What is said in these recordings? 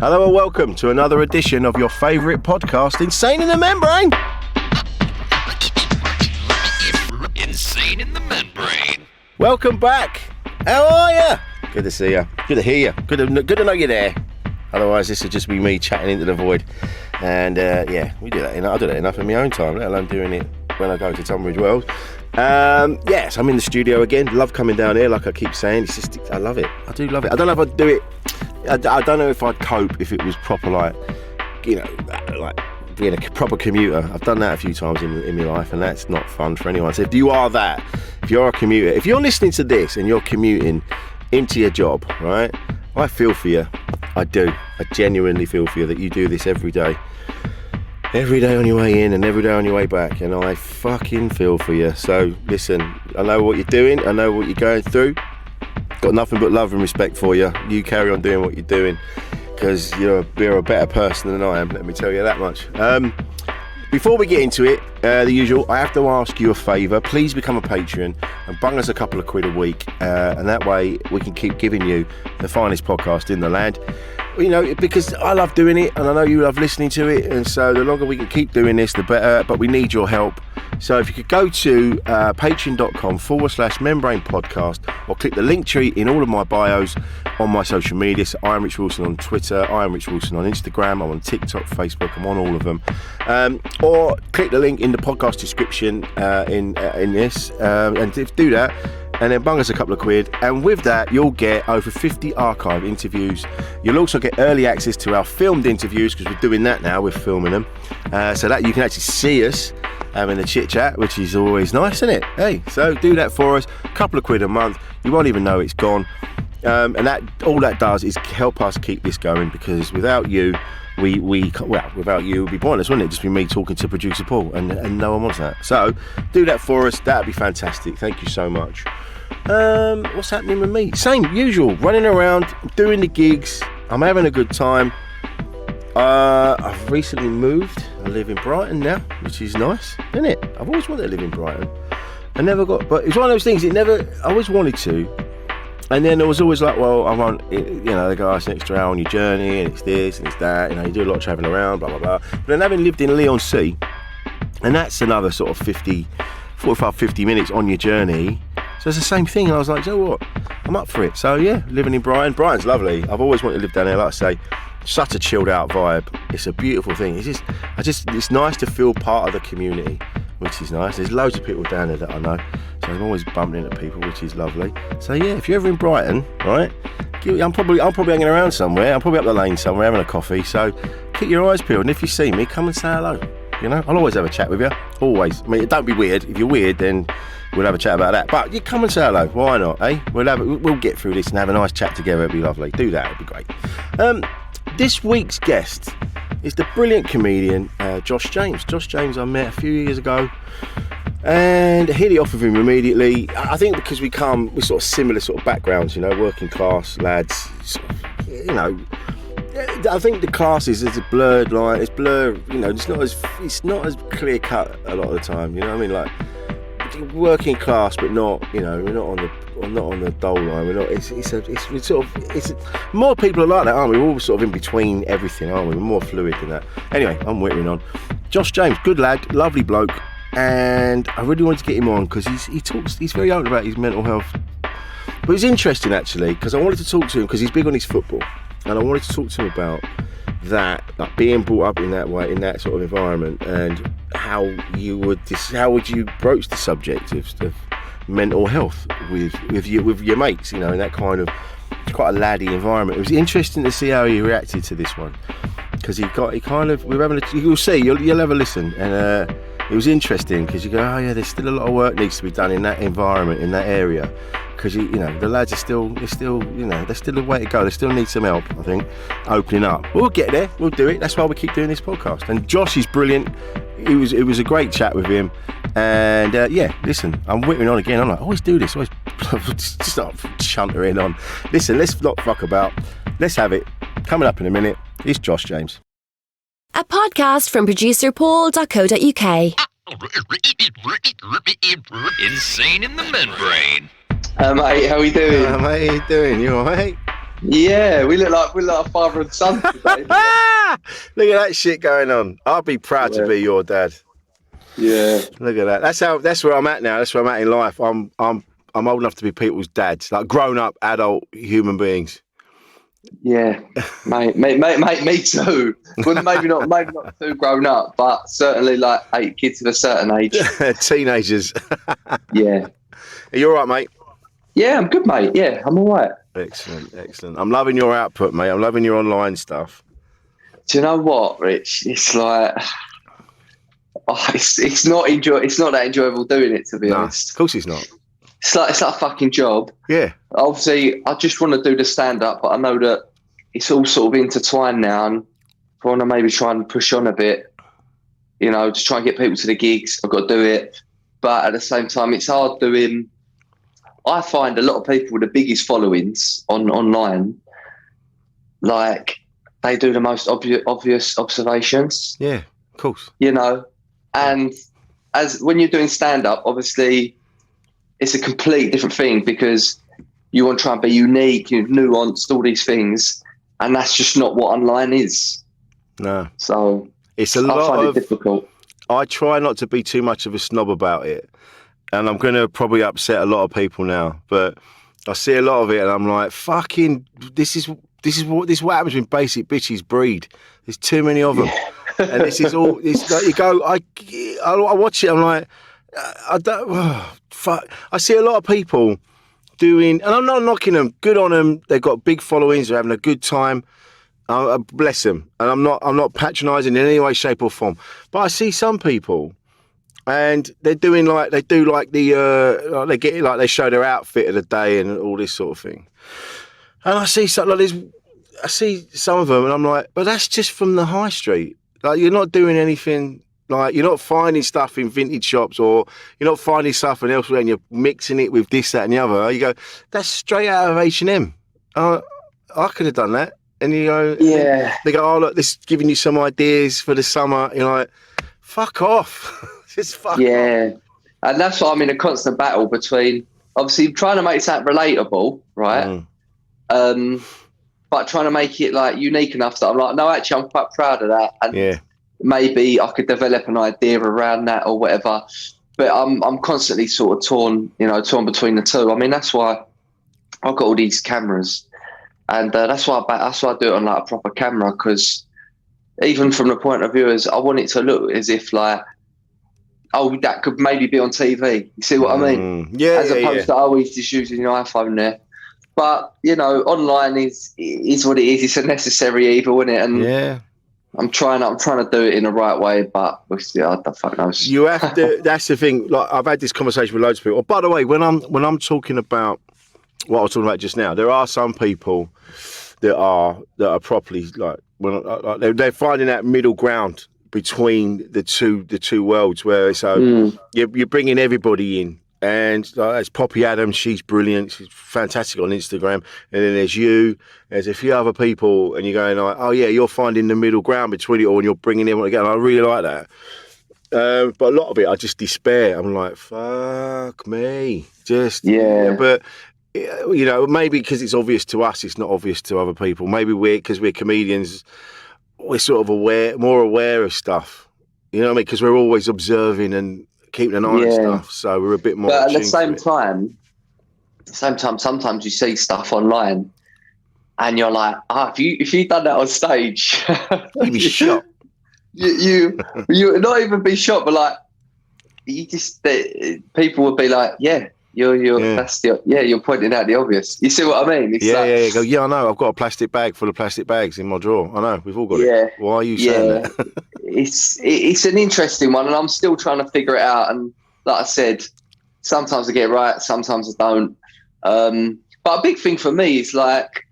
Hello and welcome to another edition of your favourite podcast, Insane in the Membrane. Insane in the Membrane. Welcome back. How are you? Good to see you. Good to hear you. Good to know you're there. Otherwise, this would just be me chatting into the void. And we do that. I do that enough in my own time, let alone doing it when I go to Tunbridge Wells. Yes, I'm in the studio again. Love coming down here, like I keep saying. It's just, I love it. I do love it. I don't know if I'd do it. I don't know if I'd cope if it was proper, like being a proper commuter. I've done that a few times in my life, and that's not fun for anyone. So if you are that, if you're a commuter, if you're listening to this and you're commuting into your job, right, I feel for you. I do. I genuinely feel for you that you do this every day. Every day on your way in and every day on your way back, and I fucking feel for you. So listen, I know what you're doing, I know what you're going through. Got nothing but love and respect for you. You carry on doing what you're doing, because you're a better person than I am, let me tell you that much. Before we get into it, the usual, I have to ask you a favour. Please become a patron and bung us a couple of quid a week, and that way we can keep giving you the finest podcast in the land. You know, because I love doing it and I know you love listening to it, and so the longer we can keep doing this, the better, but we need your help. So if you could go to patreon.com/membrane podcast, or click the link tree in all of my bios on my social media. So I am Rich Wilson on Twitter, I am Rich Wilson on Instagram, I'm on TikTok, Facebook, I'm on all of them. Or click the link in the podcast description in this, and do that. And then bung us a couple of quid, and with that you'll get over 50 archive interviews. You'll also get early access to our filmed interviews, because we're doing that now, we're filming them, so that you can actually see us having a chit chat, which is always nice, isn't it? Hey, so do that for us, a couple of quid a month, you won't even know it's gone, and that all that does is help us keep this going, because without you, without you, it would be pointless, wouldn't it? Just be me talking to producer Paul, and no one wants that. So do that for us, that'd be fantastic. Thank you so much. What's happening with me? Same usual, running around, doing the gigs. I'm having a good time. I've recently moved. I live in Brighton now, which is nice, isn't it? I've always wanted to live in Brighton. I never got, but it's one of those things. I always wanted to. And then there was always like, well, I want, they go, it's an extra hour on your journey, and it's this and it's that, you do a lot of travelling around, blah, blah, blah. But then having lived in Leigh-on-Sea, and that's another sort of 45, 50 minutes on your journey. So it's the same thing. And I was like, you know what? I'm up for it. So yeah, living in Brighton. Brighton's lovely. I've always wanted to live down there, like I say. Such a chilled out vibe. It's a beautiful thing. It's nice to feel part of the community, which is nice. There's loads of people down there that I know, so I'm always bumping into people, which is lovely. So yeah, if you're ever in Brighton, right, I'm probably hanging around somewhere. I'm probably up the lane somewhere having a coffee. So keep your eyes peeled, and if you see me, come and say hello. I'll always have a chat with you. Always. I mean, don't be weird. If you're weird, then we'll have a chat about that. But you come and say hello. Why not? Eh? We'll get through this and have a nice chat together. It'd be lovely. Do that. It'd be great. This week's guest is the brilliant comedian Josh James. Josh James I met a few years ago, and I hit it off with him immediately. I think because we sort of similar sort of backgrounds, working class lads. I think the classes is a blurred line. It's blurred. It's not as clear cut a lot of the time. You know what I mean? Like working class, but not. We're not on the dole line. We're not. It's more people are like that, aren't we? We're all sort of in between everything, aren't we? We're more fluid than that. Anyway, I'm whittling on. Josh James, good lad, lovely bloke, and I really wanted to get him on because he's very open about his mental health. But it's interesting actually, because I wanted to talk to him because he's big on his football, and I wanted to talk to him about that, like being brought up in that way, in that sort of environment, and how would you broach the subject of mental health with your mates, in that kind of, it's quite a laddie environment. It was interesting to see how he reacted to this one, because you'll see, you'll have a listen, and it was interesting because you go, oh yeah, there's still a lot of work needs to be done in that environment, in that area, because the lads are still there's still a way to go. They still need some help, I think, opening up. We'll get there, we'll do it. That's why we keep doing this podcast. And Josh is brilliant. It was a great chat with him, and listen, I'm whittling on again. I'm like, always do this, always start chuntering on. Listen, let's not fuck about. Let's have it. Coming up in a minute, it's Josh James. A podcast from producer Paul.co.uk. Insane in the Membrane. Mate, how are we doing? Mate, how you doing? You alright? Yeah, we look like father and son today. Look at that shit going on. I'd be proud to Yeah. be your dad. Yeah. Look at that. That's where I'm at now. That's where I'm at in life. I'm old enough to be people's dads, like grown up adult human beings. Yeah, mate, me too. Well, maybe not too grown up, but certainly like 8 kids of a certain age. Teenagers. Yeah, Are you all right, mate? yeah, I'm good, mate. Yeah, I'm all right. Excellent. I'm loving your output, mate. I'm loving your online stuff. Do you know what, Rich? It's like it's not that enjoyable doing it, to be honest. Of course it's not. It's like a fucking job. Yeah. Obviously, I just want to do the stand up, but I know that it's all sort of intertwined now, and I want to maybe try and push on a bit. You know, just try and get people to the gigs. I've got to do it, but at the same time, it's hard doing. I find a lot of people with the biggest followings online, like they do the most obvious observations. Yeah, of course. You know, and as when you're doing stand up, obviously, it's a complete different thing because you want to try and be unique, nuanced, all these things, and that's just not what online is. No. So it's a I lot find of it difficult. I try not to be too much of a snob about it, and I'm going to probably upset a lot of people now, but I see a lot of it, and I'm like, fucking, this is what happens when basic bitches breed. There's too many of them, and this is all. It's like you go. I watch it. I'm like, I don't. Fuck. I see a lot of people doing, and I'm not knocking them. Good on them. They've got big followings. They're having a good time. Bless them. And I'm not patronising in any way, shape, or form. But I see some people, and they're doing like they show their outfit of the day and all this sort of thing. And I see some of them, and I'm like, but that's just from the high street. Like you're not doing anything. Like you're not finding stuff in vintage shops, or you're not finding stuff elsewhere, and you're mixing it with this, that, and the other. You go, that's straight out of H&M. I could have done that. And you go, yeah. They go, oh look, this is giving you some ideas for the summer. You're like, fuck off, just fuck off. Yeah, and that's why I'm in a constant battle between obviously trying to make that relatable, right? But trying to make it like unique enough that I'm like, no, actually, I'm quite proud of that, and maybe I could develop an idea around that or whatever. But I'm constantly sort of torn between the two. I mean, that's why I've got all these cameras. And that's why I do it on like a proper camera, because even from the point of view as I want it to look as if like, oh, that could maybe be on TV. You see what I mean? Yeah. As opposed to always just using your iPhone there. But online is what it is. It's a necessary evil, isn't it? And yeah. I'm trying to do it in the right way, but I don't fuck knows. You have to. That's the thing. Like I've had this conversation with loads of people. Oh, by the way, when I'm talking about what I was talking about just now, there are some people that are properly like they're finding that middle ground between the two worlds, where you're bringing everybody in, and there's Poppy Adams, she's brilliant, she's fantastic on Instagram, and then there's a few other people, and you're going like, oh yeah, you're finding the middle ground between it all, and you're bringing everyone together. I really like that. But a lot of it, I just despair. I'm like, fuck me, but. Maybe because it's obvious to us, it's not obvious to other people. Maybe because we're comedians, we're sort of more aware of stuff. You know what I mean? Because we're always observing and keeping an eye on stuff. So we're a bit more. But at the same time, sometimes you see stuff online, and you're like, if you done that on stage, you'd be shocked. You not even be shocked, but like people would be like, yeah. You're pointing out the obvious. You see what I mean? It's Go, I know. I've got a plastic bag full of plastic bags in my drawer. I know. We've all got it. Why are you saying that? It's an interesting one, and I'm still trying to figure it out. And like I said, sometimes I get it right, sometimes I don't. But a big thing for me is like,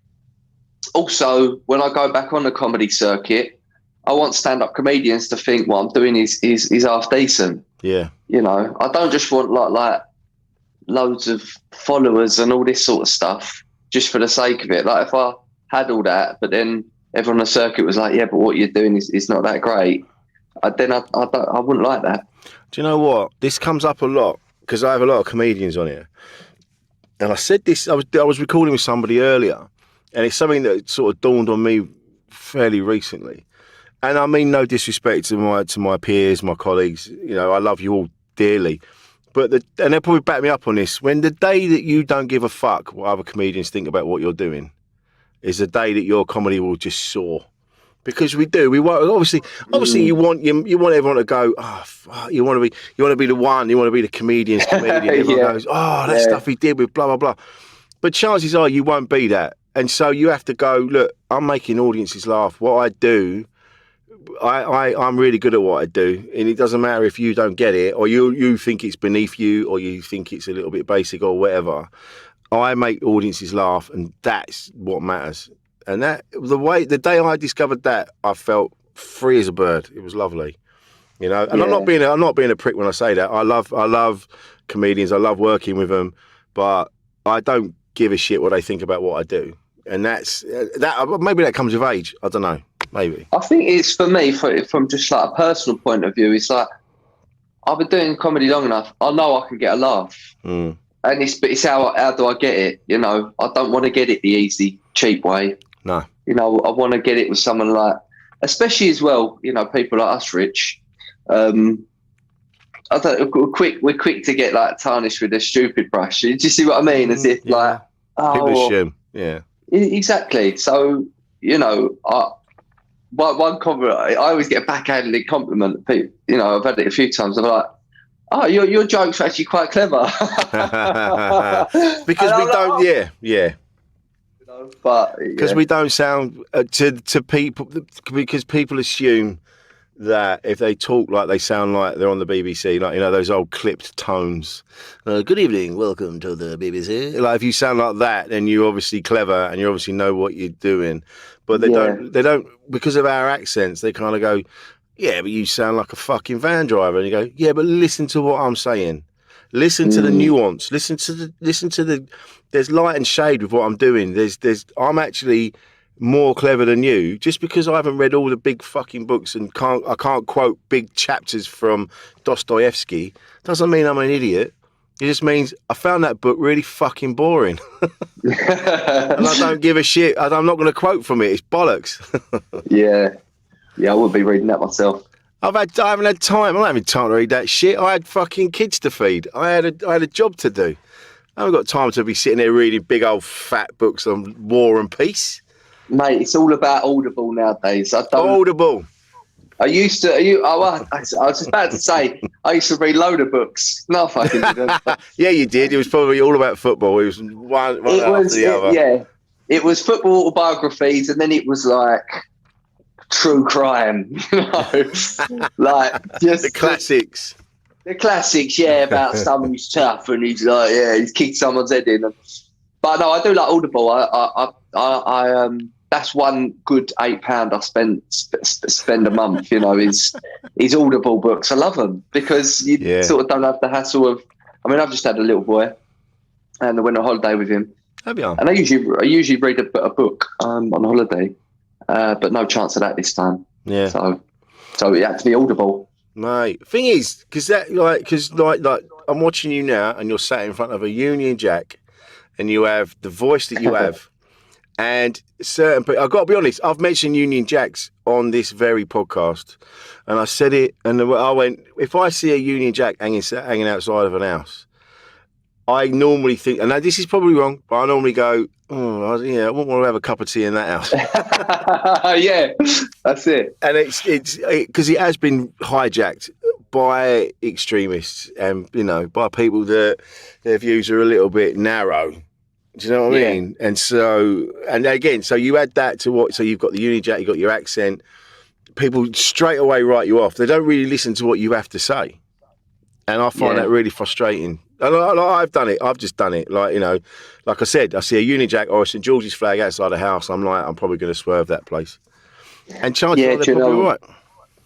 also when I go back on the comedy circuit, I want stand-up comedians to think what I'm doing is half decent. Yeah. I don't just want like loads of followers and all this sort of stuff just for the sake of it. Like if I had all that, but then everyone on the circuit was like, yeah, but what you're doing is not that great, I wouldn't like that. Do you know what? This comes up a lot because I have a lot of comedians on here. And I said this, I was recording with somebody earlier, And it's something that sort of dawned on me fairly recently. And I mean no disrespect to my peers, my colleagues. You know, I love you all dearly. But and they'll probably back me up on this. When the day that you don't give a fuck what other comedians think about what you're doing is the day that your comedy will just soar. Because we do. We want obviously you want everyone to go, oh fuck, you want to be the one, you want to be the comedian's comedian. Everyone goes, oh, that stuff he did with blah blah blah. But chances are you won't be that. And so you have to go, look, I'm making audiences laugh. What I do, I'm really good at what I do. And it doesn't matter if you don't get it or you think it's beneath you or you think it's a little bit basic or whatever. I make audiences laugh and that's what matters. And the day I discovered that, I felt free as a bird. It was lovely, you know. And I'm not being a prick when I say that. I love comedians. I love working with them, but I don't give a shit what they think about what I do. And that's that. Maybe that comes with age. I don't know. Maybe. I think it's for me, from just like a personal point of view. It's like I've been doing comedy long enough. I know I can get a laugh, and it's how do I get it? You know, I don't want to get it the easy, cheap way. No. You know, I want to get it with someone like, especially as well, you know, people like us, Rich. We're quick to get like tarnished with a stupid brush. Do you see what I mean? As if like, people assume, yeah. Exactly. So, you know, one compliment, I always get a backhanded compliment. You know, I've had it a few times. I'm like, oh, your jokes are actually quite clever. Because we don't, yeah. But because we don't sound to people, because people assume that if they talk like they sound like they're on the BBC, like, you know, those old clipped tones. Good evening, welcome to the BBC. Like, if you sound like that, then you're obviously clever and you obviously know what you're doing. But they don't, because of our accents, they kind of go, yeah, but you sound like a fucking van driver. And you go, yeah, but listen to what I'm saying. Listen to the nuance. Listen to the. There's light and shade with what I'm doing. I'm actually more clever than you, just because I haven't read all the big fucking books and I can't quote big chapters from Dostoevsky. Doesn't mean I'm an idiot. It just means I found that book really fucking boring, and I don't give a shit. I'm not going to quote from it. It's bollocks. Yeah, I wouldn't be reading that myself. I haven't had time. I'm not having time to read that shit. I had fucking kids to feed. I had a job to do. I haven't got time to be sitting there reading big old fat books on war and peace. Mate, it's all about Audible nowadays. Audible. I used to. I was just about to say I used to read load of books. No, I fucking didn't. Yeah, you did. It was probably all about football. It was one after the other. Yeah, it was football autobiographies, and then it was like true crime. You know, like just the classics. The classics, yeah, about someone who's tough and he's like, yeah, he's kicked someone's head in. But no, I do like Audible. I that's one good £8 I spend a month. You know, is Audible books. I love them because you sort of don't have the hassle of. I mean, I've just had a little boy, and I went on holiday with him. And I usually read a book on holiday, but no chance of that this time. Yeah. So it had to be Audible. Mate, thing is, because I'm watching you now, and you're sat in front of a Union Jack, and you have the voice that you have, and certain people. I've got to be honest. I've mentioned Union Jacks on this very podcast, and I said it, and I went, if I see a Union Jack hanging outside of an house, I normally think, and now this is probably wrong, but I normally go, I wouldn't want to have a cup of tea in that house. Yeah, that's it. And it's because it has been hijacked by extremists and, you know, by people that their views are a little bit narrow. Do you know what I mean? And so, and again, so you add that to what, so you've got the Union Jack, you've got your accent, people straight away write you off. They don't really listen to what you have to say. And I find that really frustrating. And I've done it. I've just done it. Like, you know, like I said, I see a Union Jack or a St George's flag outside the house. I'm like, I'm probably going to swerve that place. And chances are they're probably right.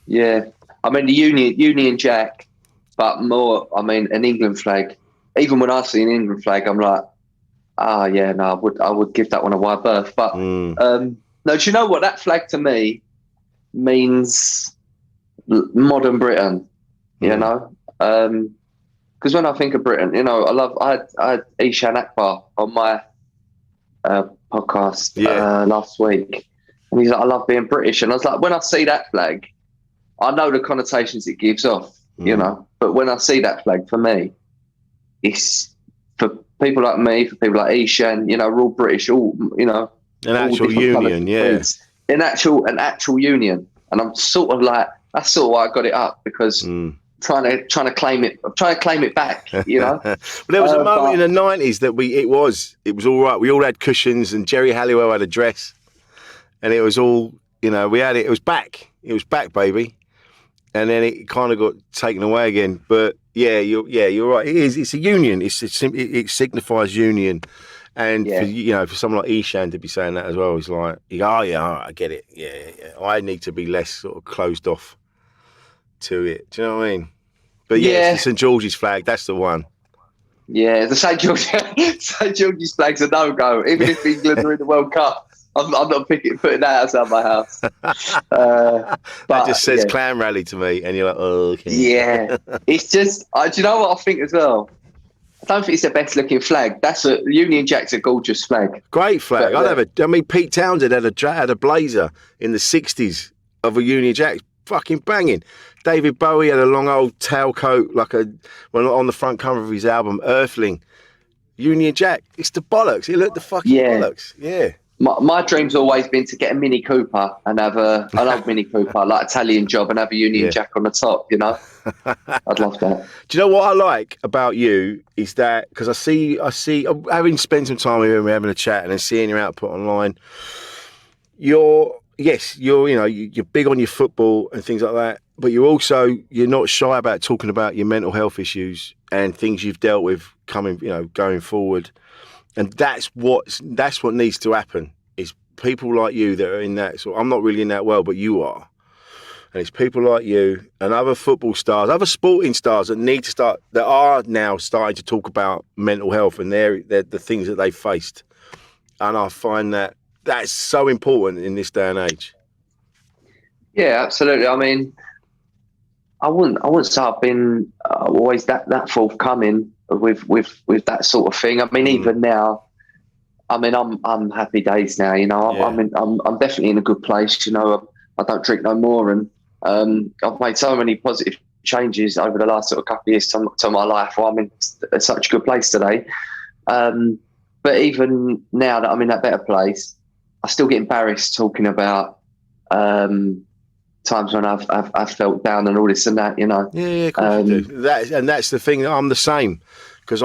Yeah. I mean, the Union Jack, but more, I mean, an England flag. Even when I see an England flag, I'm like, I would give that one a wide berth. But no, do you know what? That flag to me means modern Britain, you know? Because when I think of Britain, you know, I had Ishan Akbar on my podcast last week, and he's like, I love being British. And I was like, when I see that flag, I know the connotations it gives off, you know, but when I see that flag, for me, it's for people like me, for people like Ishan, you know, we're all British, all, you know, an actual union, an actual union. And I'm sort of like, that's sort of why I got it up, because trying to claim it back, you know. But there was a moment in the 90s that it was all right. We all had cushions, and Jerry Halliwell had a dress, and it was all, you know, we had it. It was back, baby. And then it kind of got taken away again. But you're right. It is. It's a union. It signifies union. And for someone like Ishan to be saying that as well, it's like, oh yeah, I get it. Yeah. I need to be less sort of closed off to it. Do you know what I mean? But it's the St George's flag. That's the one. Yeah, the St George's flag's a no-go. Even if England are in the World Cup, I'm not putting that outside my house. That just says clan rally to me, and you're like, oh, okay. Yeah, it's just. Do you know what I think as well? I don't think it's the best looking flag. Union Jack's a gorgeous flag. Great flag. Pete Townsend had a blazer in the 60s of a Union Jack, fucking banging. David Bowie had a long old tailcoat, on the front cover of his album Earthling. Union Jack, it's the bollocks. It looked the fucking bollocks. Yeah. My dream's always been to get a Mini Cooper and have an old Mini Cooper, like Italian job, and have a Union Jack on the top, you know? I'd love that. Do you know what I like about you is that, because I see, having spent some time with you and we're having a chat and then seeing your output online, you're big on your football and things like that, but you're not shy about talking about your mental health issues and things you've dealt with going forward. And that's what needs to happen, is people like you that are in that. So I'm not really in that world, but you are. And it's people like you and other football stars, other sporting stars that are now starting to talk about mental health and they're the things that they faced. And I find that's so important in this day and age. Yeah, absolutely. I mean, I wouldn't say I've been always that forthcoming with that sort of thing. I mean, even now, I mean, I'm happy days now. You know, I'm definitely in a good place. You know, I don't drink no more, and I've made so many positive changes over the last sort of couple of years to my life. Well, I'm in such a good place today. But even now that I'm in that better place, I still get embarrassed talking about times when I've felt down and all this and that, you know. Yeah, of course you do. That's the thing. I'm the same, because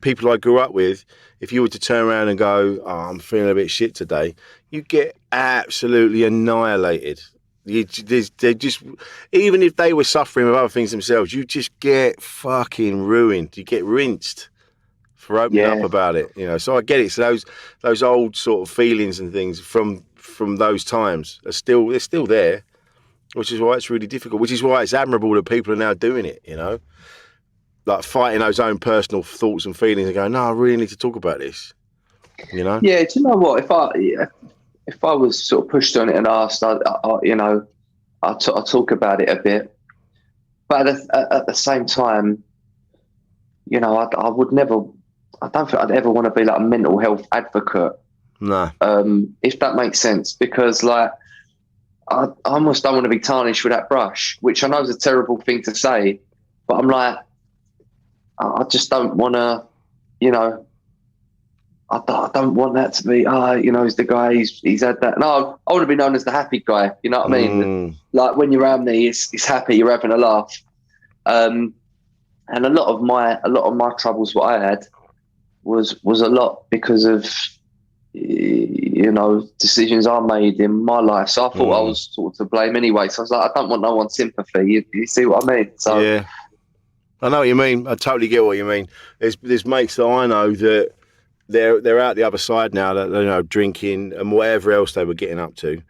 people I grew up with. If you were to turn around and go, oh, I'm feeling a bit shit today, you get absolutely annihilated. They just, even if they were suffering with other things themselves, you just get fucking ruined. You get rinsed for opening up about it, you know. So I get it. So those old sort of feelings and things from those times they're still there, which is why it's really difficult. Which is why it's admirable that people are now doing it, you know, like fighting those own personal thoughts and feelings and going, no, I really need to talk about this, you know. Yeah, do you know what? If I was sort of pushed on it and asked, I'll talk about it a bit. But at the same time, you know, I don't think I'd ever want to be like a mental health advocate. No. If that makes sense, because like I almost don't want to be tarnished with that brush, which I know is a terrible thing to say, but I'm like, I just don't want to, you know, I don't want that to be, you know, he's the guy, he's had that. No, I want to be known as the happy guy. You know what I mean? Like when you're around me, it's happy, you're having a laugh. And a lot of my troubles, what I had was a lot because of, you know, decisions I made in my life. So I thought I was sort of to blame anyway. So I was like, I don't want no one's sympathy. You see what I mean? So yeah, I know what you mean. I totally get what you mean. There's mates that I know that they're out the other side now, that, you know, drinking and whatever else they were getting up to,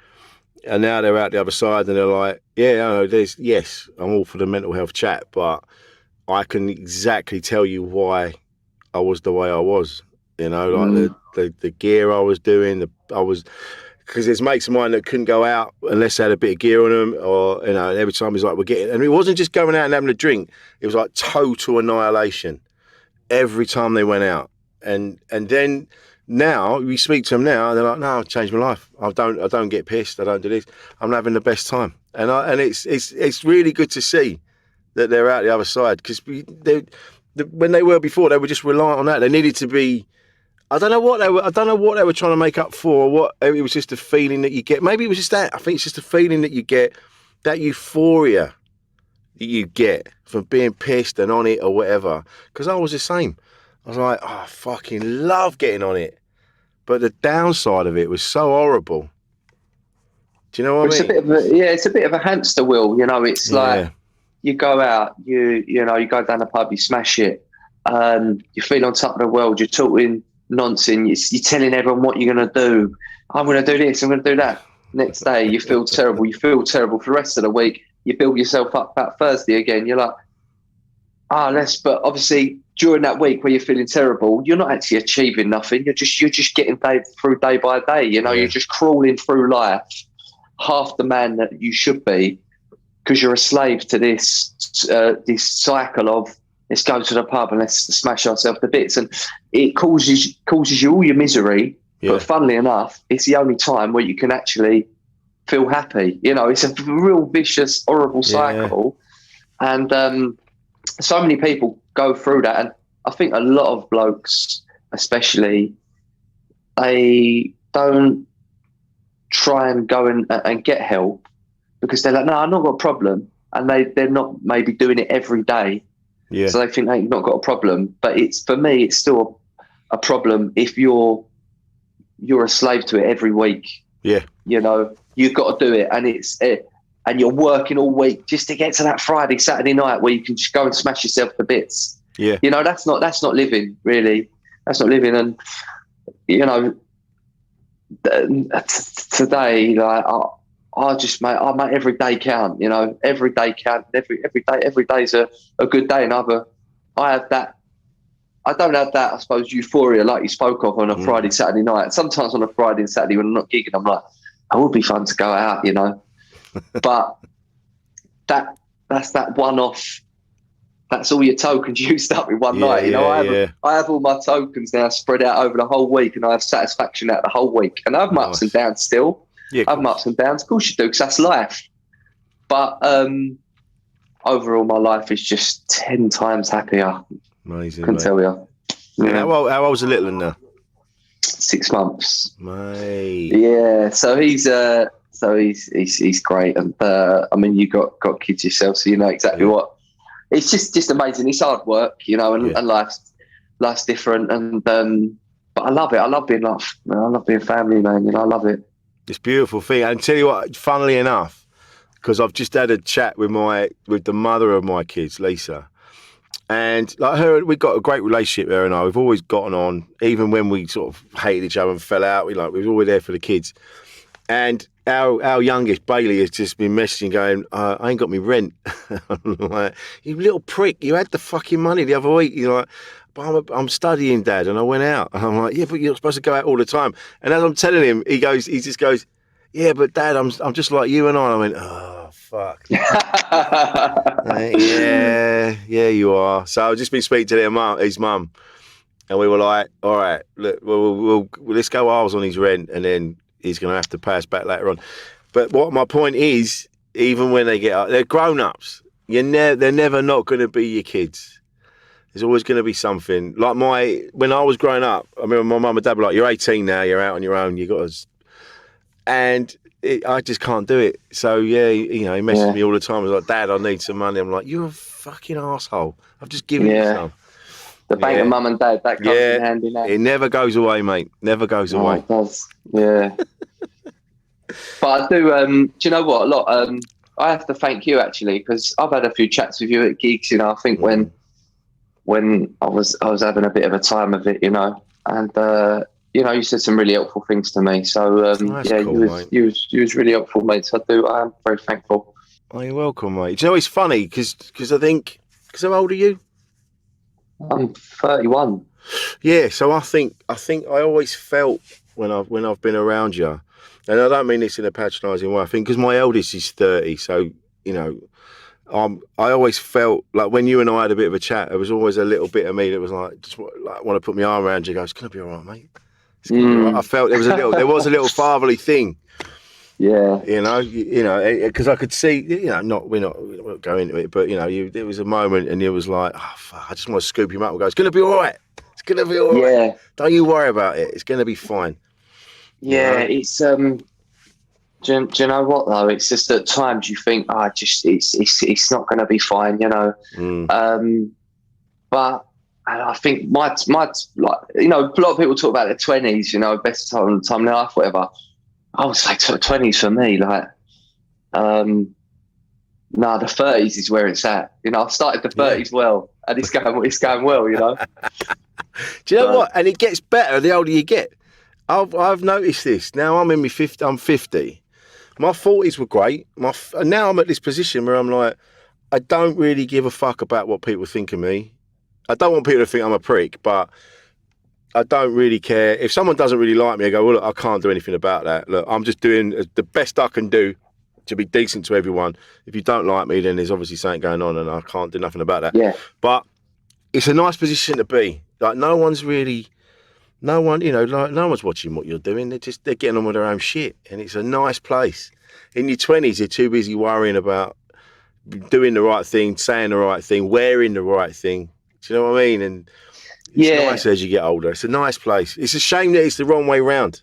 and now they're out the other side and they're like, yeah, you know, I'm all for the mental health chat, but I can exactly tell you why I was the way I was. You know, like the gear I was doing, because there's mates of mine that couldn't go out unless they had a bit of gear on them, or, you know, every time it's like, and it wasn't just going out and having a drink, it was like total annihilation every time they went out. And then Now we speak to them now, and they're like, "No, I've changed my life. I don't get pissed. I don't do this. I'm having the best time." And it's really good to see that they're out the other side, because when they were before, they were just reliant on that. They needed to be. I don't know what they were trying to make up for. Or what it was, just a feeling that you get. Maybe it was just that. I think it's just a feeling that you get, that euphoria that you get from being pissed and on it or whatever. Because I was the same. I was like, oh, I fucking love getting on it. But the downside of it was so horrible. Do you know what I mean? It's a bit of a hamster wheel. You know, it's like you go out, you go down the pub, you smash it. You feel on top of the world. You're talking nonsense. You're telling everyone what you're going to do. I'm going to do this. I'm going to do that. Next day, you feel terrible. You feel terrible for the rest of the week. You build yourself up that Thursday again. You're like, but obviously during that week where you're feeling terrible, you're not actually achieving nothing. You're just getting through day by day. You know, you're just crawling through life, half the man that you should be, because you're a slave to this cycle of let's go to the pub and let's smash ourselves to bits, and it causes you all your misery. Yeah. But funnily enough, it's the only time where you can actually feel happy. You know, it's a real vicious, horrible cycle. Yeah. And so many people go through that. And I think a lot of blokes, especially, they don't try and go and get help because they're like, no, I've not got a problem. And they're not maybe doing it every day. Yeah. So they think they've not got a problem. But for me, it's still a problem if you're a slave to it every week. Yeah. You know, you've got to do it, and you're working all week just to get to that Friday, Saturday night where you can just go and smash yourself to bits. Yeah. You know, that's not living, really. That's not living. And you know, today, like I make every day count. You know, every day count. Every day's a good day. And I have that. I don't have that, I suppose, euphoria like you spoke of on a Friday, Saturday night. Sometimes on a Friday and Saturday when I'm not gigging, I'm like, it would be fun to go out, you know. But that's that one-off. That's all your tokens used up in one night. You know, I have all my tokens now spread out over the whole week, and I have satisfaction out the whole week. And I have my ups and downs still. Yeah, I have my ups and downs. Of course you do, because that's life. But overall, my life is just 10 times happier. Amazing. I can tell you. Yeah. How old's the little one now? 6 months. Mate. Yeah. So he's great, and I mean, you got kids yourself, so you know exactly what. It's just amazing. It's hard work, you know, and life's different, and but I love it. I love being family, man. You know, I love it. It's a beautiful thing. And tell you what, funnily enough, because I've just had a chat with the mother of my kids, Lisa. And like her, we've got a great relationship, her and I. We've always gotten on, even when we sort of hated each other and fell out. We was always there for the kids. And our youngest, Bailey, has just been messaging going, I ain't got me rent. I'm like, you little prick, you had the fucking money the other week. You're like, but I'm studying, Dad, and I went out. And I'm like, yeah, but you're supposed to go out all the time. And as I'm telling him, he just goes, yeah, but Dad, I'm just like you and I. And I went, oh, fuck. Yeah, you are. So I've just been speaking to his mum, and we were like, all right, look, we'll let's go ours on his rent, and then he's going to have to pay us back later on. But what my point is, even when they get up, they're grown-ups. They're never not going to be your kids. There's always going to be something. Like when I was growing up, I remember my mum and dad were like, you're 18 now, you're out on your own, you got to... And I just can't do it. So, yeah, you know, he messages me all the time. He's like, Dad, I need some money. I'm like, you're a fucking asshole. I've just given you some. The bank of mum and dad, that comes in hand in hand. It never goes away, mate. Never goes away. It does. Yeah. But I do, do you know what? I have to thank you, actually, because I've had a few chats with you at gigs, you know. I think when I was having a bit of a time of it, you know, and you know, you said some really helpful things to me. So cool, you was really helpful, mate. So I am very thankful. Oh, you're welcome, mate. Do you know, it's funny because I think, how old are you? I'm 31. Yeah, so I think I always felt when I've been around you, and I don't mean this in a patronising way. I think because my eldest is 30, so you know, I always felt like when you and I had a bit of a chat, there was always a little bit of me that was like, just like want to put my arm around you. Go, it's gonna be all right, mate. It's gonna be all right. I felt there was a little fatherly thing. Yeah. Because I could see, we're not going into it, but there was a moment, and it was like, oh, fuck, I just want to scoop him up and go, it's going to be all right. It's going to be all right. Don't you worry about it. It's going to be fine. Yeah, it's do you know what though? It's just at times you think, it's not going to be fine, But I think my like a lot of people talk about their 20s, best time in life, whatever. I would say 20s for me, like, the 30s is where it's at. I've started the 30s well, and it's going well, Do you know what? And it gets better the older you get. I've noticed this. Now I'm in my 50. I'm 50. My 40s were great. And now I'm at this position where I'm like, I don't really give a fuck about what people think of me. I don't want people to think I'm a prick, but I don't really care. If someone doesn't really like me, I go, well, look, I can't do anything about that. Look, I'm just doing the best I can do to be decent to everyone. If you don't like me, then there's obviously something going on, and I can't do nothing about that. Yeah. But it's a nice position to be. Like, no one's watching what you're doing. They're getting on with their own shit, and it's a nice place. In your 20s, you're too busy worrying about doing the right thing, saying the right thing, wearing the right thing. Do you know what I mean? And it's nice as you get older. It's a nice place. It's a shame that it's the wrong way round.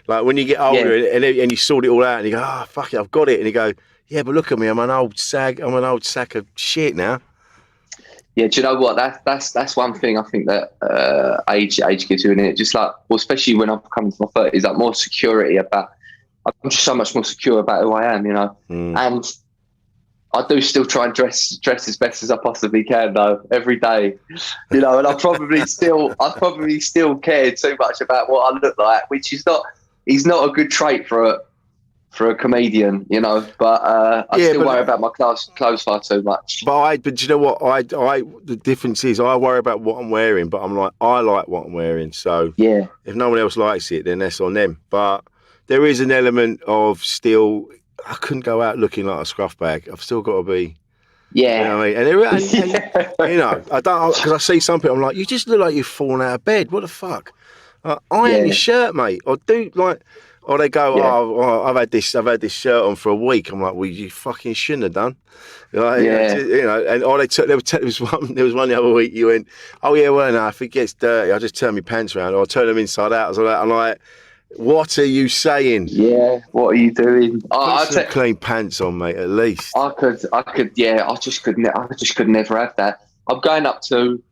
Like when you get older and you sort it all out and you go, oh, fuck it, I've got it. And you go, yeah, but look at me, I'm an old sack of shit now. Yeah, do you know what? That's one thing I think that age gives you in it. Just like, well, especially when I'm coming to my 30s, like more security about. I'm just so much more secure about who I am, And I do still try and dress as best as I possibly can, though, every day, And I probably still care too much about what I look like, which is not a good trait for a comedian, But I still worry about my clothes far too much. But you know what? The difference is I worry about what I'm wearing, but I'm like, I like what I'm wearing. So if no one else likes it, then that's on them. But there is an element of still, I couldn't go out looking like a scruff bag. I've still got to be. Yeah. You know what I mean? And I don't, because I see some people, I'm like, you just look like you've fallen out of bed. What the fuck? Iron your shirt, mate. Or they go, I've had this shirt on for a week. I'm like, well, you fucking shouldn't have done. Like, and there was one the other week you went, oh yeah, well, no, if it gets dirty, I just turn my pants around or I turn them inside out. I'm like, what are you saying? Yeah, what are you doing? Put some clean pants on, mate, at least. I just could never have that. I'm going up to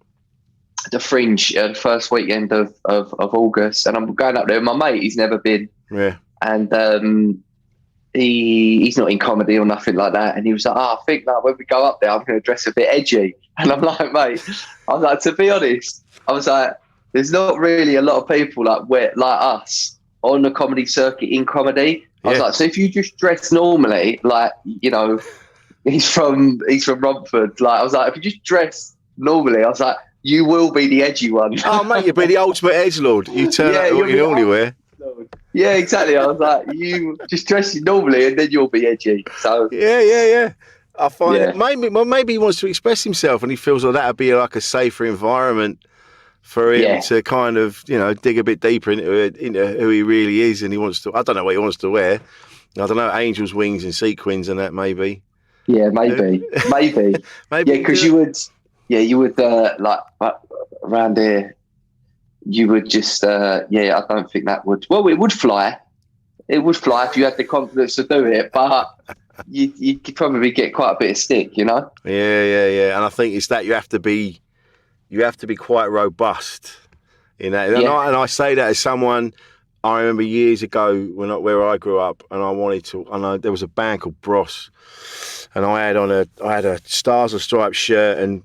the Fringe the first weekend of August, and I'm going up there with my mate. He's never been. Yeah. And he's not in comedy or nothing like that. And he was like, I think that when we go up there, I'm going to dress a bit edgy. And I'm like, mate, to be honest, I was like, there's not really a lot of people like us on the comedy circuit in comedy. I was like, so if you just dress normally, like, he's from Romford. Like, I was like, if you just dress normally, I was like, you will be the edgy one. Oh, mate, you'll be the ultimate edgelord. You turn up what you normally wear. Yeah, exactly. I was like, you just dress normally and then you'll be edgy. So yeah. I find it, maybe he wants to express himself and he feels like that would be like a safer environment for him to kind of, dig a bit deeper into who he really is, and he wants to. I don't know what he wants to wear. I don't know, angel's wings and sequins and that maybe. Yeah, maybe. Yeah, because you would like around here. You would just, I don't think that would. Well, it would fly. It would fly if you had the confidence to do it, but you could probably get quite a bit of stick, Yeah. And I think it's that you have to be quite robust in that. And I say that as someone. I remember years ago where I grew up, and I know there was a band called Bros, and I had a Stars and Stripes shirt and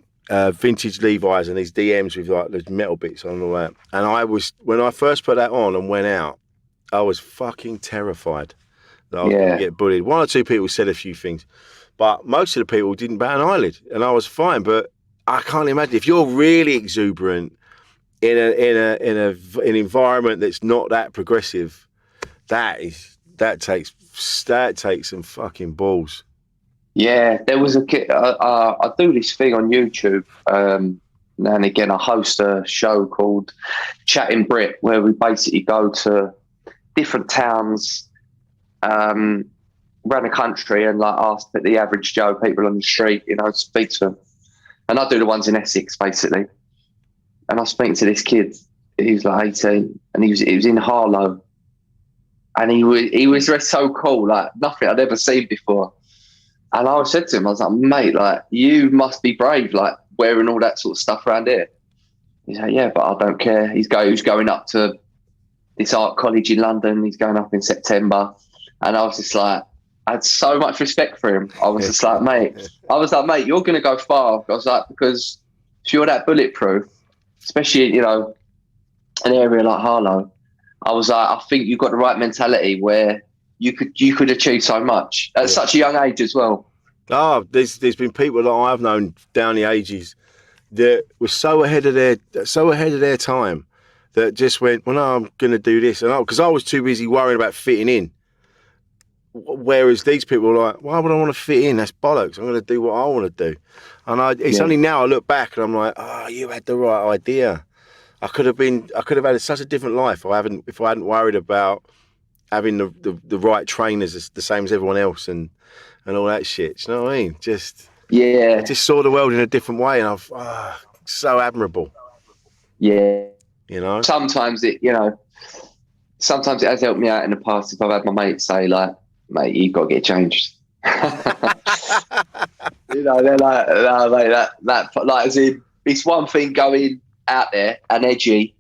vintage Levi's and these DMs with like those metal bits on and all that. And when I first put that on and went out, I was fucking terrified that I was going to get bullied. One or two people said a few things, but most of the people didn't bat an eyelid, and I was fine. But I can't imagine if you're really exuberant in an environment that's not that progressive. That takes some fucking balls. Yeah, there was a kid. I do this thing on YouTube now and again, I host a show called Chatting Brit, where we basically go to different towns around the country and like ask the average Joe, people on the street, you know, speak to them. And I do the ones in Essex, basically. And I was speaking to this kid. He was like 18, and he was in Harlow, and he was dressed so cool, like nothing I'd ever seen before. And I said to him, I was like, mate, like you must be brave, like wearing all that sort of stuff around here. He's like, yeah, but I don't care. He was going up to this art college in London. He's going up in September, and I was just like, I had so much respect for him. I was just like, mate, you're going to go far. I was like, because if you're that bulletproof, especially, you know, an area like Harlow, I was like, I think you've got the right mentality where you could achieve so much at such a young age as well. Oh, there's been people that I've known down the ages that were so ahead of their time that just went, well, no, I'm going to do this, and because I was too busy worrying about fitting in. Whereas these people are like, why would I want to fit in? That's bollocks. I'm going to do what I want to do. And it's only now I look back and I'm like, oh, you had the right idea. I could have had such a different life if I hadn't worried about having the right trainers the same as everyone else and all that shit. Do you know what I mean? I just saw the world in a different way, and so admirable. Yeah. You know? Sometimes it has helped me out in the past if I've had my mates say like, mate, you've got to get changed. You know, they're like, no, mate, that like, as in, it's one thing going out there and edgy,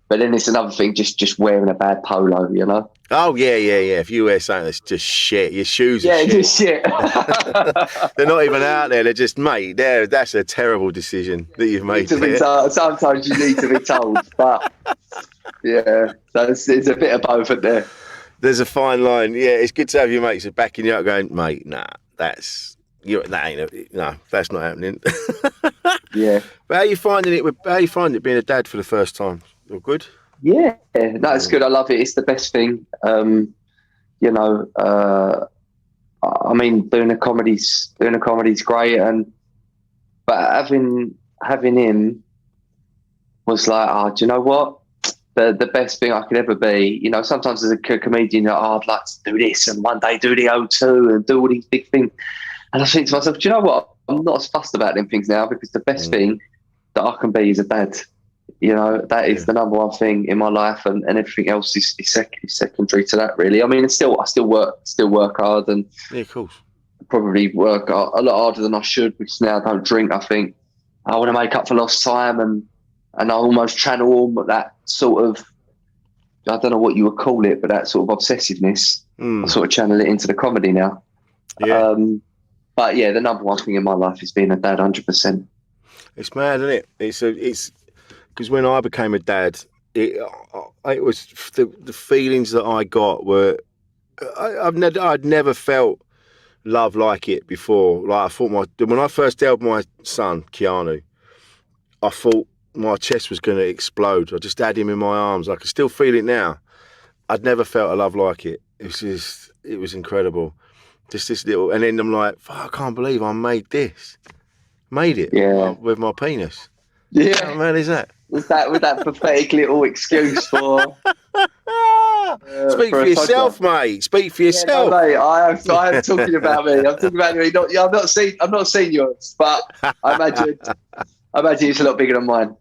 but then it's another thing just wearing a bad polo, you know? Oh, yeah. If you wear something that's just shit, your shoes are shit. Yeah, just shit. They're not even out there. They're just, mate, that's a terrible decision that you've made. Sometimes you need to be told, but yeah, it's a bit of both, isn't there? There's a fine line. Yeah, it's good to have your mates backing you up going, mate, nah, that's not happening. Yeah. But how are you finding it being a dad for the first time? All good? Yeah, that's good. I love it. It's the best thing. You know, I mean, doing a comedy's great, but having him was like, do you know what? The best thing I could ever be. You know, sometimes as a comedian, you're like, I'd like to do this and one day do the O2 and do all these big things. And I think to myself, do you know what? I'm not as fussed about them things now, because the best thing that I can be is a dad. You know, that is the number one thing in my life, and everything else is secondary to that, really. I mean, I still work hard, and yeah, of course, probably work a lot harder than I should, because now I don't drink. I think I want to make up for lost time, and I almost channel all that sort of, I don't know what you would call it, but that sort of obsessiveness. I sort of channel it into the comedy now. Yeah. But yeah, the number one thing in my life is being a dad, 100%. It's mad, isn't it? It's because when I became a dad, it was the feelings that I got were I'd never felt love like it before. Like I thought when I first held my son Keanu, I thought my chest was going to explode. I just had him in my arms. I can still feel it now. I'd never felt a love like it. It was incredible. Just this little, and then I'm like, I can't believe I made this. Made it with my penis. Yeah. How mad is that? With that pathetic little excuse for speak for yourself, mate. Speak for yourself. Yeah, no, mate, I am talking about me. I'm talking about me. I'm not seeing yours, but I imagine it's a lot bigger than mine.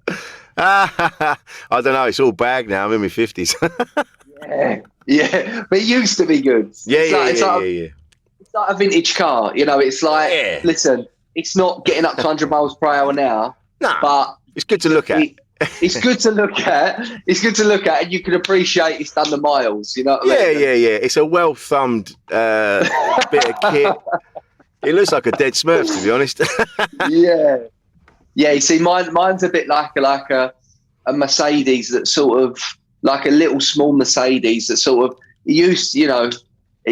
I don't know. It's all bag now. I'm in my 50s. yeah, but it used to be good. It's like a vintage car. You know, it's like, listen, it's not getting up to 100 miles per hour now. Nah, but it's good to look at. It's good to look at. It's good to look at, and you can appreciate it's done the miles. You know what I mean? Yeah. It's a well thumbed bit of kit. It looks like a dead Smurf, to be honest. Yeah. You see, mine's a bit like a Mercedes, that sort of like a little small Mercedes that sort of it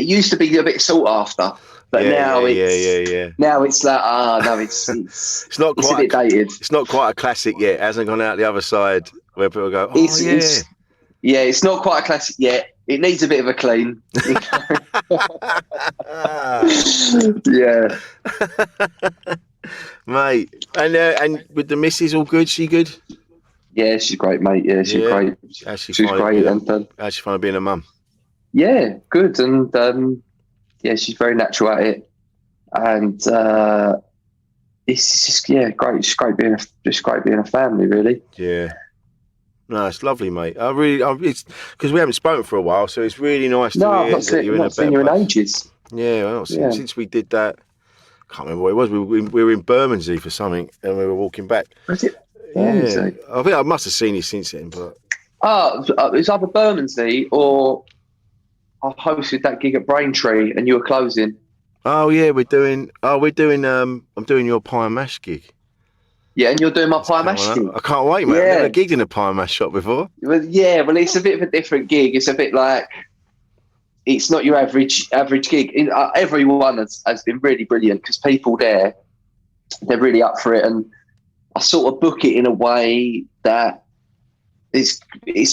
used to be a bit sought after. But now it's like, no, it's not quite a bit dated. It's not quite a classic yet. It hasn't gone out the other side where people go, it's not quite a classic yet. It needs a bit of a clean. Yeah. Mate, and with the missus, all good? She good? Yeah, she's great, mate. Yeah, she's great. She's great. How's she find being a mum? Yeah, good. And yeah, she's very natural at it. And it's just great. It's great being a family, really. Yeah. No, it's lovely, mate. It's because we haven't spoken for a while, so it's really nice to hear that you're in a better place. In ages. Yeah, well, since we did that, I can't remember what it was. We were in Bermondsey for something, and we were walking back. Was it? Yeah, I think I must have seen you since then, but it was either Bermondsey or I hosted that gig at Braintree, and you were closing. Oh yeah, we're doing. I'm doing your pie and mash gig. Yeah, and you're doing my pie and mash gig. I can't wait, mate. I've never gigged in a pie and mash shop before. Well, it's a bit of a different gig. It's a bit like it's not your average gig. Everyone has been really brilliant because people they're really up for it, and I sort of book it in a way that it's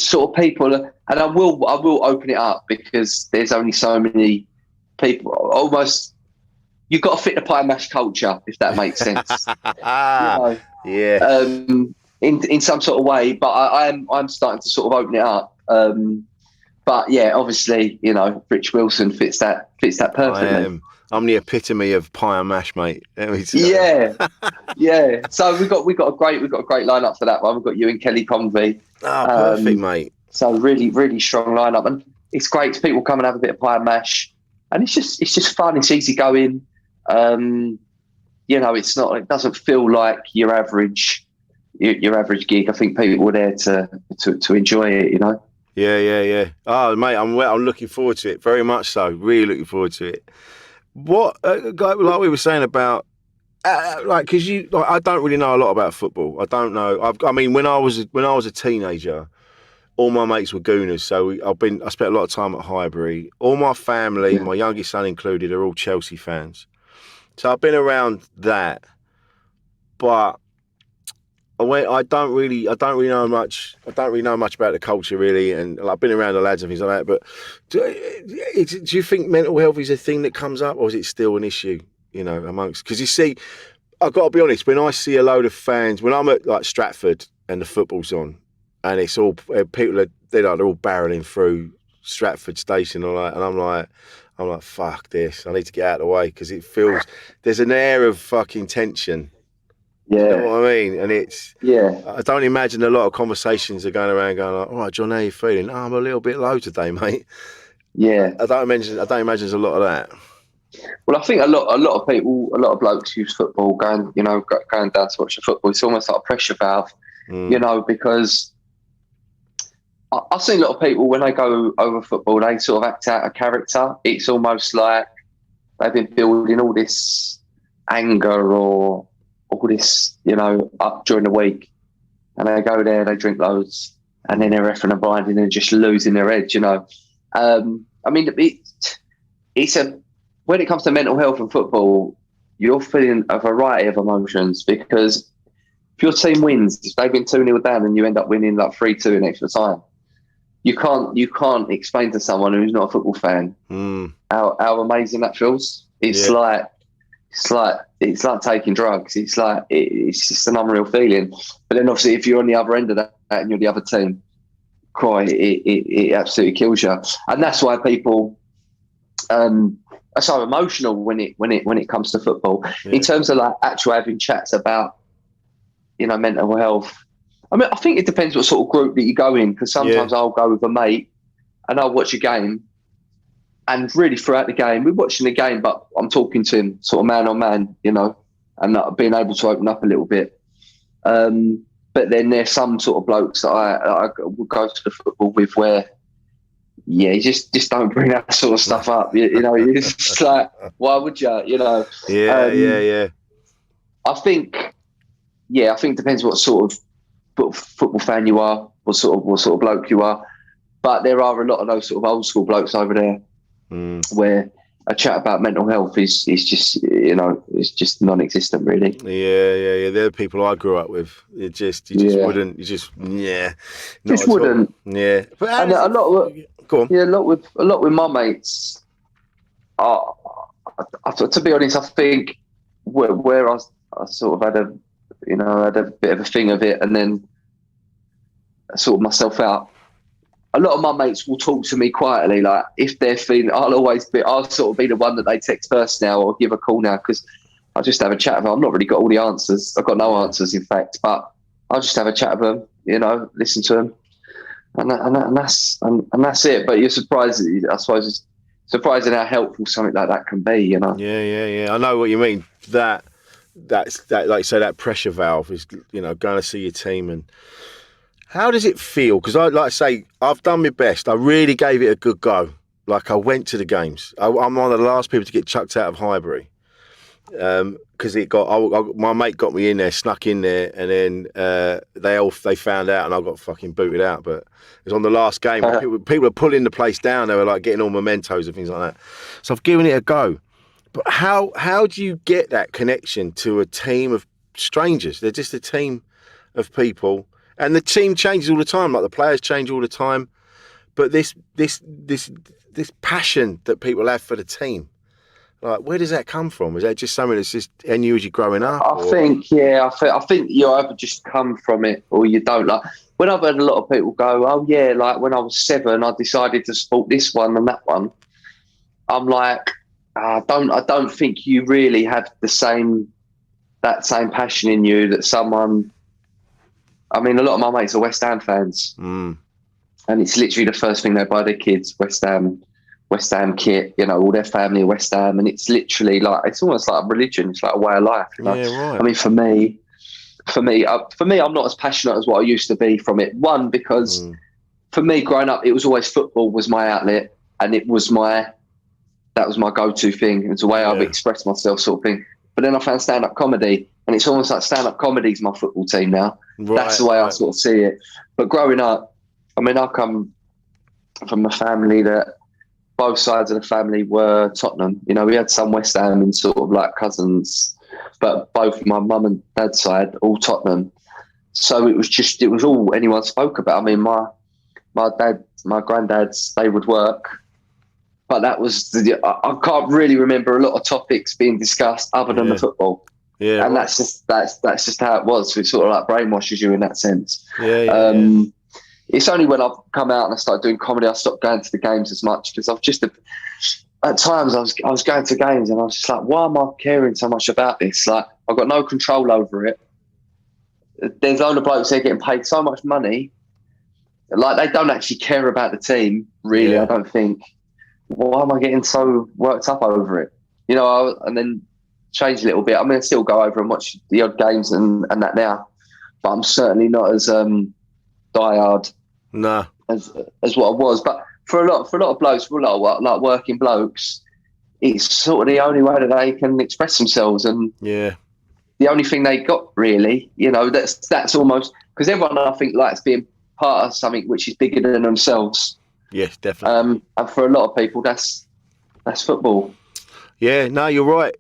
sort of people, and I will open it up because there's only so many people. Almost, you've got to fit the pie and mash culture, if that makes sense. Yeah. In some sort of way, but I'm starting to sort of open it up. But yeah, obviously, Rich Wilson fits that perfectly. I'm the epitome of pie and mash, mate. Yeah. So we got a great lineup for that one. We've got you and Kelly Convey. Oh, perfect, mate. So really, really strong lineup, and it's great. People come and have a bit of pie and mash, and it's just fun. It's easy going. It's not. It doesn't feel like your average gig. I think people were there to enjoy it. Yeah. Oh, mate, I'm looking forward to it very much. So, really looking forward to it. What, like we were saying about, because I don't really know a lot about football. I don't know. I mean, when I was a teenager, all my mates were Gooners, so I spent a lot of time at Highbury. All my family, my youngest son included, are all Chelsea fans. So I've been around that, but I don't really know much. I don't really know much about the culture really, and I've been around the lads and things like that. But do you think mental health is a thing that comes up, or is it still an issue? Amongst, because you see, I've got to be honest. When I see a load of fans, when I'm at like Stratford and the football's on, and it's all people they're all barreling through Stratford station, and I'm like, fuck this. I need to get out of the way because it feels there's an air of fucking tension. Yeah. You know what I mean? And it's, I don't imagine a lot of conversations are going around going like, all right, John, how you feeling? Oh, I'm a little bit low today, mate. Yeah. I don't imagine there's a lot of that. Well, I think a lot of people, a lot of blokes use football going down to watch the football. It's almost like a pressure valve, because I've seen a lot of people when they go over football, they sort of act out a character. It's almost like they've been building all this anger or all this, up during the week, and they go there, they drink loads, and then they're effing and blinding and just losing their edge. I mean, when it comes to mental health and football, you're feeling a variety of emotions because if your team wins, if they've been 2-0 down and you end up winning like 3-2 in extra time, you can't explain to someone who's not a football fan how amazing that feels. It's like taking drugs. It's just an unreal feeling. But then obviously if you're on the other end of that and you're the other team, it absolutely kills you. And that's why people are so emotional when it comes to football. Yeah. In terms of like actually having chats about mental health. I mean, I think it depends what sort of group that you go in, because sometimes I'll go with a mate and I'll watch a game, and really throughout the game, we're watching the game, but I'm talking to him sort of man on man, and being able to open up a little bit. But then there's some sort of blokes that I will go to the football with where, you just don't bring that sort of stuff up. You're just like, why would you? Yeah. I think it depends what sort of football fan you are, what sort of bloke you are. But there are a lot of those sort of old school blokes over there where a chat about mental health is just it's just non-existent really. Yeah. They're the people I grew up with. You just wouldn't. You just wouldn't. Yeah, but and a lot with my mates. To be honest, I think where I I sort of had a bit of a thing of it, and then I sorted myself out. A lot of my mates will talk to me quietly, like if they're feeling, I'll sort of be the one that they text first now or give a call now, because I'll just have a chat with them. I've not really got all the answers. I've got no answers, in fact, but I'll just have a chat with them, listen to them. And that's it. But you're surprised, I suppose, it's surprising how helpful something like that can be, Yeah. I know what you mean. That's like you say, that pressure valve is, going to see your team. And how does it feel? Because I've done my best. I really gave it a good go. Like, I went to the games. I'm one of the last people to get chucked out of Highbury. Because my mate got me in there, snuck in there, and then they found out, and I got fucking booted out. But it was on the last game. People were pulling the place down. They were like getting all mementos and things like that. So I've given it a go. But how do you get that connection to a team of strangers? They're just a team of people, and the team changes all the time. Like, the players change all the time. But this passion that people have for the team. Like, where does that come from? Is that just something that's just in you as you're growing up? I think you either just come from it or you don't. Like, when I've heard a lot of people go, "Oh yeah, like when I was 7, I decided to support this one and that one." I'm like, I don't think you really have that same passion in you that someone. I mean, a lot of my mates are West Ham fans, and it's literally the first thing they buy their kids, West Ham kit, all their family are West Ham, and it's literally like, it's almost like a religion. It's like a way of life. Yeah, right. I mean, for me, I'm not as passionate as what I used to be from it. One, because for me, growing up, it was always football was my outlet, and that was my go-to thing. It's the way I've expressed myself, sort of thing. But then I found stand-up comedy, and it's almost like stand-up comedy is my football team now. Right, that's the way I sort of see it. But growing up, I mean, I come from a family that both sides of the family were Tottenham. We had some West Ham and sort of like cousins, but both my mum and dad's side, all Tottenham. So it was all anyone spoke about. I mean, my granddads, they would work, but that was I can't really remember a lot of topics being discussed other than the football. Yeah, and that's just how it was. So it sort of like brainwashes you in that sense. Yeah. It's only when I've come out and I started doing comedy, I stopped going to the games as much, because at times I was going to games and I was just like, why am I caring so much about this? Like, I've got no control over it. There's a load of blokes there getting paid so much money, like they don't actually care about the team, really. I don't think. Why am I getting so worked up over it? And then change a little bit. I mean, I still go over and watch the odd games and that now, but I'm certainly not as diehard as what I was. But for a lot of blokes, for a lot of like working blokes, it's sort of the only way that they can express themselves, and the only thing they got really, that's almost, because everyone, I think, likes being part of something which is bigger than themselves. Yes, definitely. And for a lot of people, that's football. Yeah, no, you're right.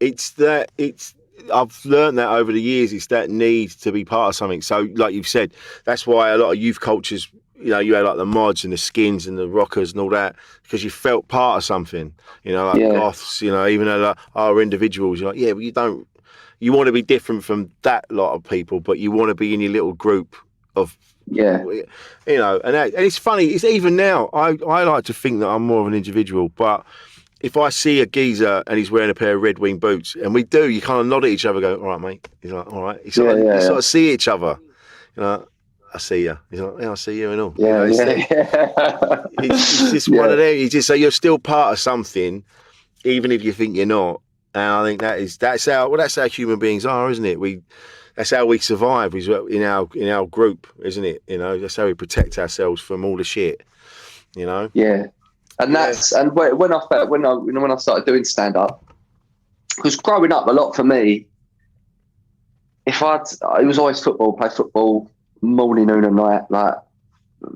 I've learned that over the years. It's that need to be part of something. So, like you've said, that's why a lot of youth cultures, you had like the mods and the skins and the rockers and all that, because you felt part of something. Goths, even though like our individuals, you're like, but you want to be different from that lot of people, but you want to be in your little group of, and it's funny. It's even now. I like to think that I'm more of an individual, but if I see a geezer and he's wearing a pair of Red Wing boots, and we do, you kind of nod at each other, go, "All right, mate." He's like, "All right." You sort of see each other. I see you. He's like, "Yeah, I see you and all." It's just one of them. You just say you're still part of something, even if you think you're not. And I think that's how human beings are, isn't it? That's how we survive. In our group, isn't it? That's how we protect ourselves from all the shit. Yeah. And and when I started doing stand up, because growing up a lot for me, it was always football, play football morning, noon and night, like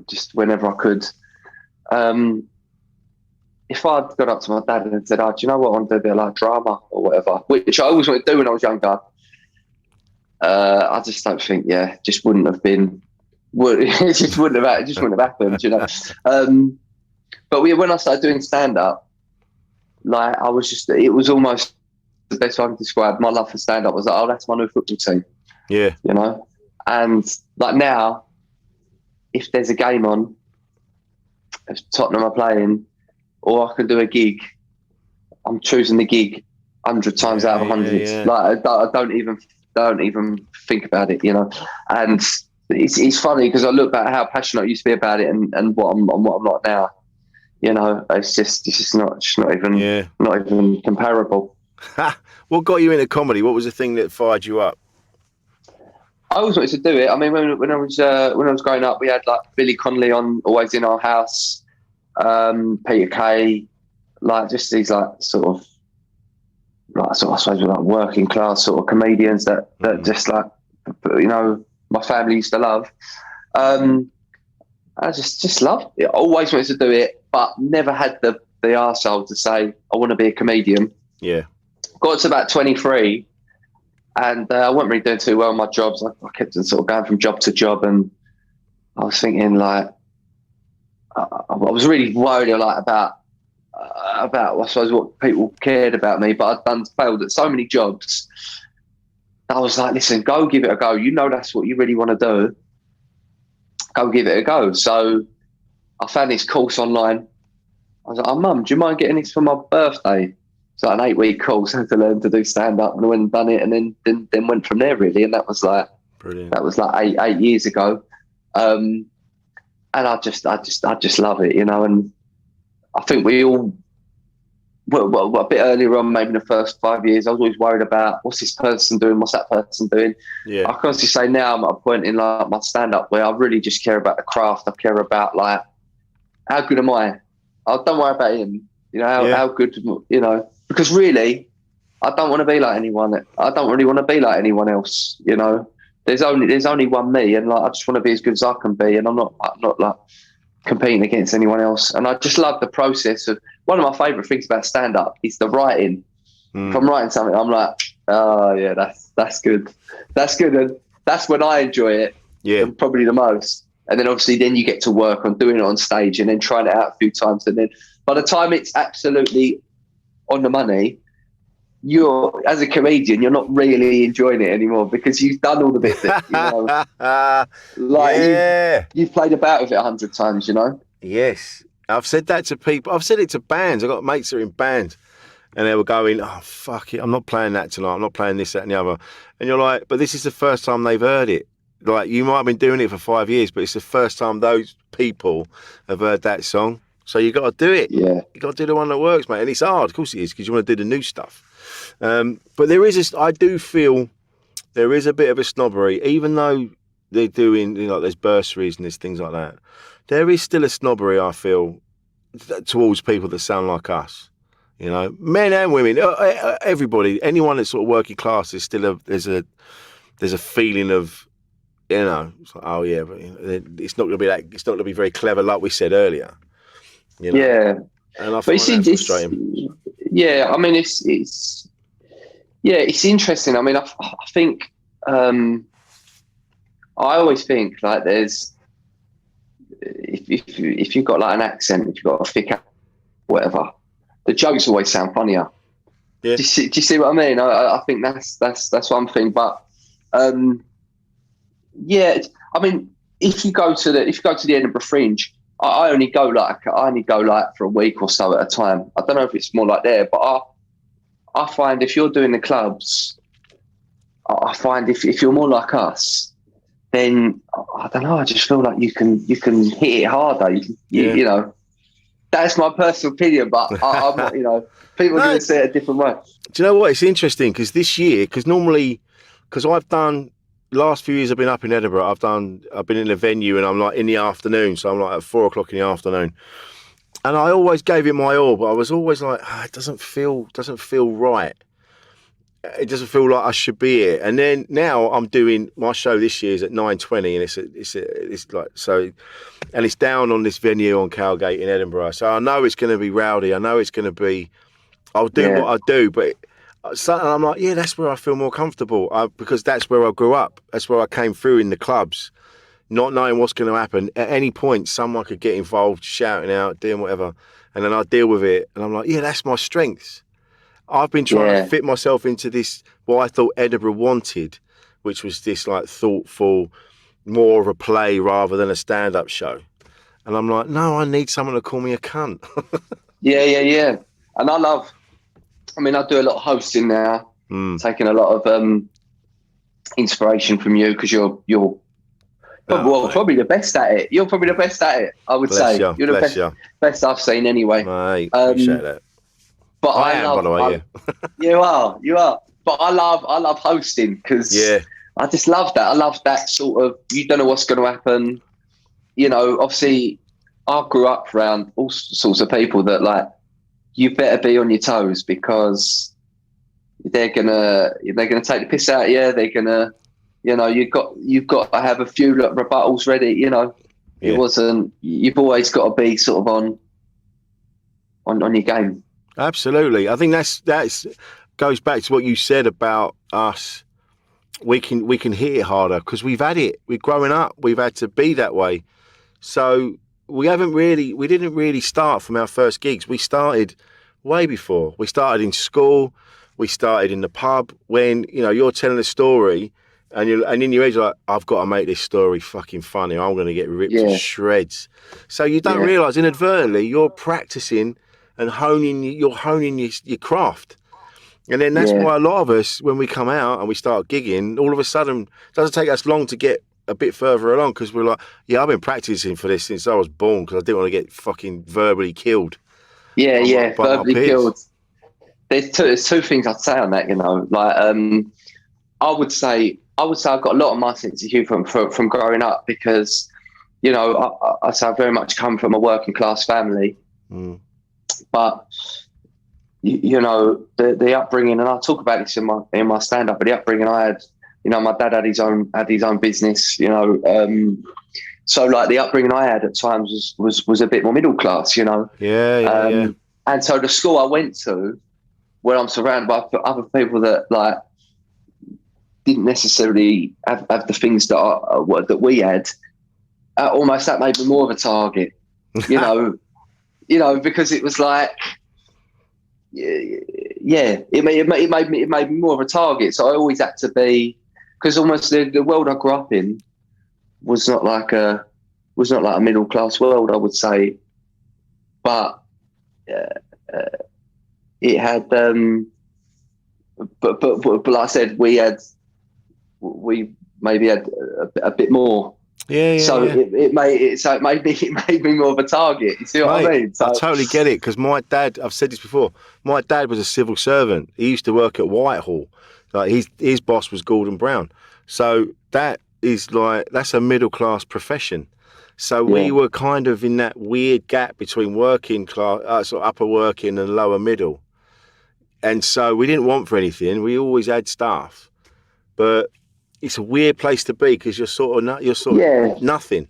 just whenever I could. If I'd got up to my dad and said, "Oh, do you know what? I want to do a bit of like drama or whatever," which I always wanted to do when I was younger, I just don't think, just wouldn't have been. It just wouldn't have happened, But when I started doing stand-up, like it was almost the best way I can describe my love for stand-up was like, oh, that's my new football team. Yeah. You know? And like now, if there's a game on, if Tottenham are playing, or I can do a gig, I'm choosing the gig 100 times out of 100. Yeah. Like I don't even think about it, you know. And it's funny because I look back how passionate I used to be about it and what I'm not now. You know, it's just not even comparable. What got you into comedy? What was the thing that fired you up? I always wanted to do it. I mean, when I was growing up, we had like Billy Connolly on always in our house, Peter Kay, like just these like sort of I suppose like working class sort of comedians that just like, you know, my family used to love. I just loved it. Always wanted to do it, but never had the arsehole to say I want to be a comedian. Yeah. Got to about 23, and I wasn't really doing too well in my jobs. I kept sort of going from job to job, and I was thinking like I was really worried like about I suppose what people cared about me, but I'd failed at so many jobs. I was like, listen, go give it a go. You know that's what you really want to do. Go give it a go. So I found this course online. I was like, oh, Mum, do you mind getting this for my birthday? It's like an 8-week course to learn to do stand-up, and I went and done it, and then went from there, really. And that was like, brilliant. That was like eight years ago. And I just love it, you know. And I think we all, well, a bit earlier on, maybe in the first 5 years, I was always worried about what's this person doing, what's that person doing. Yeah. I can honestly say now I'm at a point in like my stand-up where I really just care about the craft. I care about like, how good am I? Don't worry about him. You know, how good, you know, because really, I don't want to be like anyone. I don't really want to be like anyone else, you know. There's only one me, and like I just want to be as good as I can be, and I'm not like competing against anyone else. And I just love the process of, one of my favourite things about stand-up is the writing. If I'm writing something, I'm like, oh yeah, that's good. That's good. And that's when I enjoy it. Yeah. Probably the most. And then obviously then you get to work on doing it on stage and then trying it out a few times. And then by the time it's absolutely on the money, you're, as a comedian, you're not really enjoying it anymore because you've done all the bits that, you know, like you've played about with it 100 times, you know? Yes. I've said that to people. I've said it to bands. I've got mates that are in bands and they were going, oh, fuck it, I'm not playing that tonight. I'm not playing this, that and the other. And you're like, but this is the first time they've heard it. Like, you might have been doing it for 5 years, but it's the first time those people have heard that song. So you got to do it. Yeah. You got to do the one that works, mate. And it's hard, of course it is, because you want to do the new stuff. But there is I do feel there is a bit of a snobbery, even though they're doing, you know, there's bursaries and there's things like that. There is still a snobbery, I feel, towards people that sound like us. You know, men and women, everybody, anyone that's sort of working class is still there's a feeling of, you know, it's like, oh yeah, but it's not going to be that. It's not going to be very clever, like we said earlier. You know? Yeah, and I find that frustrating. Yeah, I mean, it's interesting. I mean, I think I always think like there's if you've got like an accent, if you've got a thick accent, whatever, the jokes always sound funnier. Yeah. Do you see what I mean? I think that's one thing, but. Yeah, I mean, if you go to the Edinburgh Fringe, I only go like for a week or so at a time. I don't know if it's more like there, but I find if you're doing the clubs, I find if you're more like us, then I don't know. I just feel like you can hit it harder. You know, that's my personal opinion, but I'm not. You know, people are going to say it a different way. Do you know what? It's interesting because this year, because I've done. Last few years I've been up in Edinburgh. I've been in a venue and I'm like in the afternoon, so I'm like at 4 o'clock in the afternoon. And I always gave it my all, but I was always like, it doesn't feel right. It doesn't feel like I should be here. And then now I'm doing my show this year is at 9:20, and it's like so, and it's down on this venue on Cowgate in Edinburgh. So I know it's going to be rowdy. I know it's going to be. I'll do what I do, but. So I'm like, yeah, that's where I feel more comfortable because that's where I grew up. That's where I came through in the clubs, not knowing what's going to happen. At any point, someone could get involved, shouting out, doing whatever, and then I deal with it. And I'm like, yeah, that's my strengths. I've been trying to fit myself into this, what I thought Edinburgh wanted, which was this like thoughtful, more of a play rather than a stand-up show. And I'm like, no, I need someone to call me a cunt. Yeah. And I do a lot of hosting now, taking a lot of inspiration from you, because you're probably the best at it. You're probably the best at it, I would say. You're the best I've seen anyway. Mate, appreciate that. But I am, by the way, You are. But I love hosting, because I just love that. I love that sort of, you don't know what's going to happen. You know, obviously, I grew up around all sorts of people that, like, you better be on your toes, because they're gonna take the piss out of you. They're gonna, you know, you've got to have a few rebuttals ready. You know, it wasn't. You've always got to be sort of on your game. Absolutely, I think that's goes back to what you said about us. We can hit it harder because we've had it. We're growing up. We've had to be that way. So we didn't really start from our first gigs. We started way before. We started in school. We started in the pub. When, you know, you're telling a story and in your head you're like, I've got to make this story fucking funny. I'm going to get ripped to shreds. So you don't realise inadvertently you're practicing and honing your craft. And then that's why a lot of us, when we come out and we start gigging, all of a sudden, it doesn't take us long to get a bit further along, because we're like, I've been practicing for this since I was born, because I didn't want to get fucking verbally killed. Verbally killed. There's two things I'd say on that, you know. Like, I would say I've got a lot of my sense of humour from growing up, because, you know, I say I very much come from a working class family, but you know, the upbringing, and I'll talk about this in my stand up, but the upbringing I had, you know, my dad had his own business, you know, so like the upbringing I had at times was a bit more middle class, you know. And so the school I went to, where I'm surrounded by other people that like didn't necessarily have the things that we had, almost that made me more of a target, you know, because it was like, it made me more of a target. So I always had to be, because almost the world I grew up in was not like a middle class world, I would say, but it had. But like I said, we maybe had a bit more. It made me more of a target. You see what I mean? So, I totally get it, because my dad, I've said this before, my dad was a civil servant. He used to work at Whitehall. Like his boss was Gordon Brown. So that's a middle class profession. So we were kind of in that weird gap between working class, sort of upper working and lower middle. And so we didn't want for anything. We always had staff, but it's a weird place to be, because you're sort of nothing.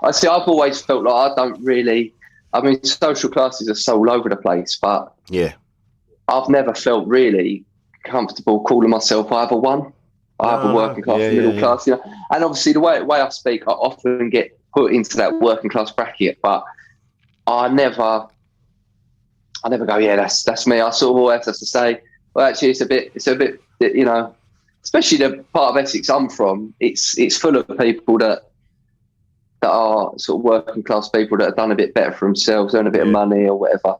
I see. I've always felt like I don't really. I mean, social classes are so all over the place, but I've never felt really comfortable calling myself either one. Either working class or middle class. You know? And obviously, the way I speak, I often get put into that working class bracket, but I never go, that's me. I sort of always have to say, well, actually, it's a bit, you know, especially the part of Essex I'm from, it's full of people that are sort of working class people that have done a bit better for themselves, earn a bit of money or whatever.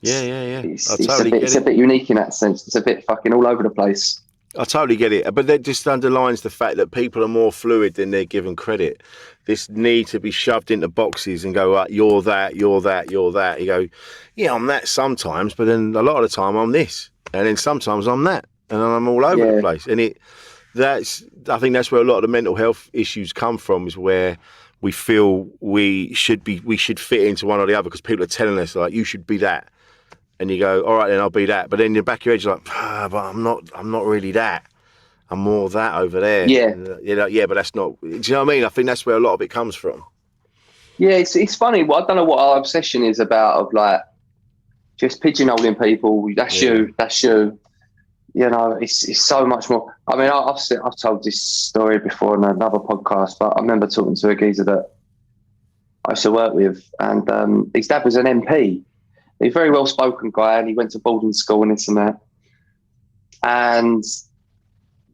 It's a bit unique in that sense. It's a bit fucking all over the place. I totally get it, but that just underlines the fact that people are more fluid than they're given credit. This need to be shoved into boxes and go, you're that, you're that, you're that. You go, yeah, I'm that sometimes, but then a lot of the time I'm this, and then sometimes I'm that, and I'm all over the place. And I think that's where a lot of the mental health issues come from, is where we feel we should fit into one or the other, because people are telling us, like, you should be that. And you go, all right, then I'll be that. But then in the back of your head, you're like, but I'm not really that. I'm more that over there. Yeah. You're like, yeah, but that's not. Do you know what I mean? I think that's where a lot of it comes from. Yeah, it's funny. Well, I don't know what our obsession is about, of like just pigeonholing people. That's you. You know, it's so much more. I mean, I've told this story before in another podcast, but I remember talking to a geezer that I used to work with, and his dad was an MP. He's a very well-spoken guy, and he went to boarding school and this and that.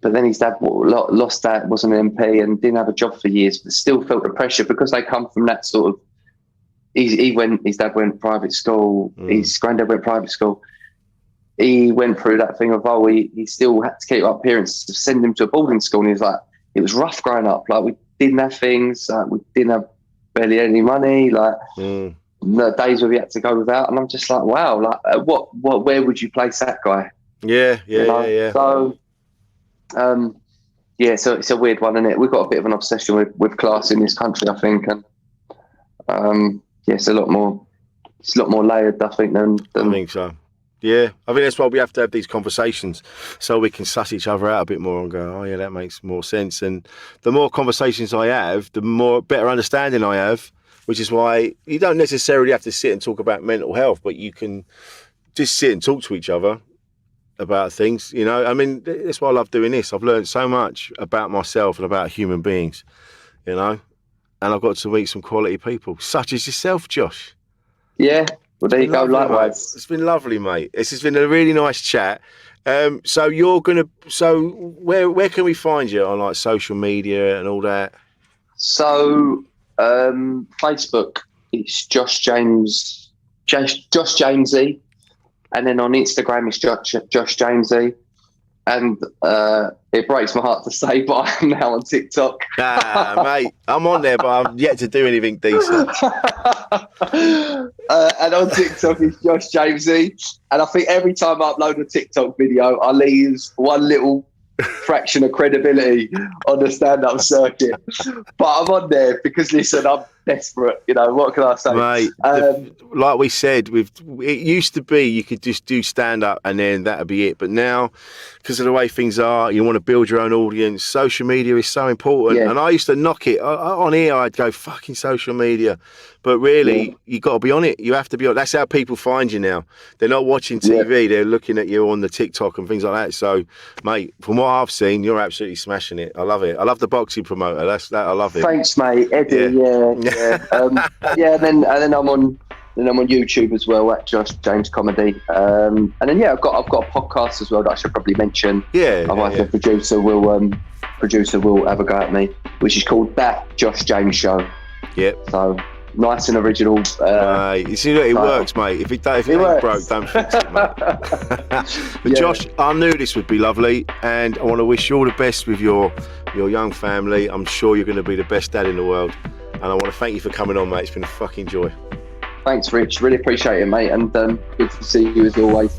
But then his dad lost that, wasn't an MP, and didn't have a job for years, but still felt the pressure because they come from that sort of. His dad went private school, his granddad went private school. He went through that thing of, he still had to keep up appearances to send him to a boarding school. And he was like, it was rough growing up. Like, we didn't have things, we didn't have barely any money. Like, the days where we had to go without. And I'm just like, wow, like, where would you place that guy? Yeah. So, so it's a weird one, isn't it? We've got a bit of an obsession with class in this country, I think. And, it's a lot more layered, I think, than I think so. Yeah, I think that's why we have to have these conversations so we can suss each other out a bit more and go, oh yeah, that makes more sense. And the more conversations I have, the more better understanding I have, which is why you don't necessarily have to sit and talk about mental health, but you can just sit and talk to each other about things, you know. I mean, that's why I love doing this. I've learned so much about myself and about human beings, you know, and I've got to meet some quality people, such as yourself, Josh. Yeah. Well, there you go. Likewise, mate. It's been lovely, mate. This has been a really nice chat. So where can we find you on like social media and all that? So Facebook, it's Josh Jamesy, and then on Instagram it's Josh Jamesy. And it breaks my heart to say, but I'm now on TikTok. Mate, I'm on there, but I've yet to do anything decent. And on TikTok, it's Josh Jamesy. And I think every time I upload a TikTok video, I lose one little fraction of credibility on the stand-up circuit. But I'm on there because, listen, I'm desperate. You know, what can I say? Mate, like we said, it used to be you could just do stand-up and then that'd be it. But now, because of the way things are, you want to build your own audience. Social media is so important. Yeah. And I used to knock it. On here, I'd go, fucking social media. But really, you got to be on it. You have to be on it. That's how people find you now. They're not watching TV. They're looking at you on the TikTok and things like that. So, mate, from what I've seen, you're absolutely smashing it. I love it. I love the boxing promoter. I love it. Thanks, mate. Eddie, yeah. And then I'm on YouTube as well at Josh James Comedy. And then I've got a podcast as well that I should probably mention. The producer will have a go at me, which is called That Josh James Show. Yep. So nice and original. You see, it works, mate. If it ain't broke, don't fix it, mate. But Josh, I knew this would be lovely, and I want to wish you all the best with your young family. I'm sure you're going to be the best dad in the world, and I want to thank you for coming on, mate. It's been a fucking joy. Thanks, Rich. Really appreciate it, mate, and good to see you as always.